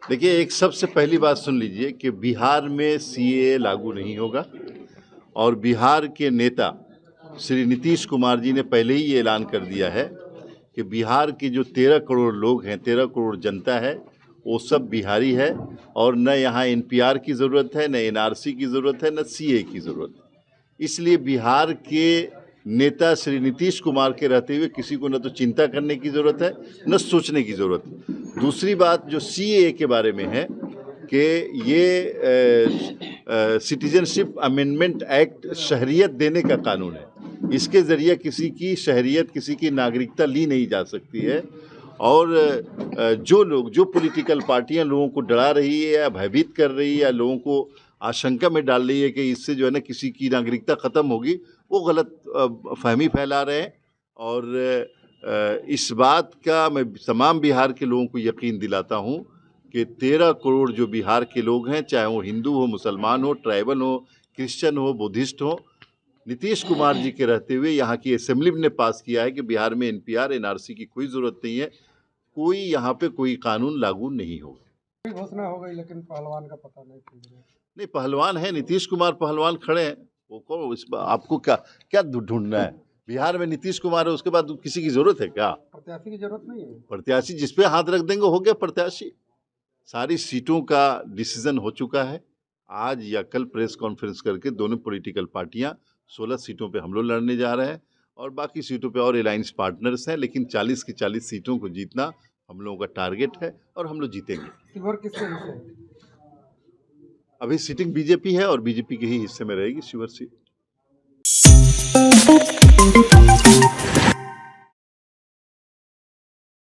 देखिए, एक सबसे पहली बात सुन लीजिए कि बिहार में सीएए लागू नहीं होगा और बिहार के नेता श्री नीतीश कुमार जी ने पहले ही ये ऐलान कर दिया है कि बिहार के जो 13 करोड़ लोग हैं, 13 करोड़ जनता है, वो सब बिहारी है और न यहाँ एनपीआर की ज़रूरत है, न एनआरसी की ज़रूरत है, न सीएए की ज़रूरत है। इसलिए बिहार के नेता श्री नीतीश कुमार के रहते हुए किसी को न तो चिंता करने की ज़रूरत है, न सोचने की ज़रूरत है। दूसरी बात जो सीएए के बारे में है कि ये सिटीजनशिप अमेंडमेंट एक्ट शहरियत देने का कानून है। इसके ज़रिए किसी की शहरियत, किसी की नागरिकता ली नहीं जा सकती है। और जो पॉलिटिकल पार्टियां लोगों को डरा रही है या भयभीत कर रही है या लोगों को आशंका में डाल रही है कि इससे जो है ना किसी की नागरिकता ख़त्म होगी, वो गलत फहमी फैला रहे हैं। और इस बात का मैं तमाम बिहार के लोगों को यकीन दिलाता हूँ कि 13 करोड़ जो बिहार के लोग हैं, चाहे वो हिंदू हो, मुसलमान हो, ट्राइबल हो, क्रिश्चियन हो, बुद्धिस्ट हो, नीतीश कुमार जी के रहते हुए यहाँ की असेंबली ने पास किया है कि बिहार में एनपीआर एनआरसी की कोई ज़रूरत नहीं है, कोई यहाँ पे कोई कानून लागू नहीं होगा। घोषणा हो गई लेकिन पहलवान का पता नहीं। पहलवान है नीतीश कुमार, पहलवान खड़े हैं। वो कौन, आपको क्या क्या ढूंढना है? बिहार में नीतीश कुमार है, उसके बाद किसी की जरूरत है क्या? प्रत्याशी की जरूरत नहीं है। प्रत्याशी जिस पे हाथ रख देंगे हो गया प्रत्याशी। सारी सीटों का डिसीजन हो चुका है। आज या कल प्रेस कॉन्फ्रेंस करके दोनों पॉलिटिकल पार्टियां 16 सीटों पे हम लोग लड़ने जा रहे हैं और बाकी सीटों पे और अलायंस पार्टनर्स हैं, लेकिन 40 की 40 सीटों को जीतना हम लोगों का टारगेट है और हम लोग जीतेंगे। शिवहर किसके हिस्से है? अभी सीटिंग बीजेपी है और बीजेपी के ही हिस्से में रहेगी शिवहर सीट।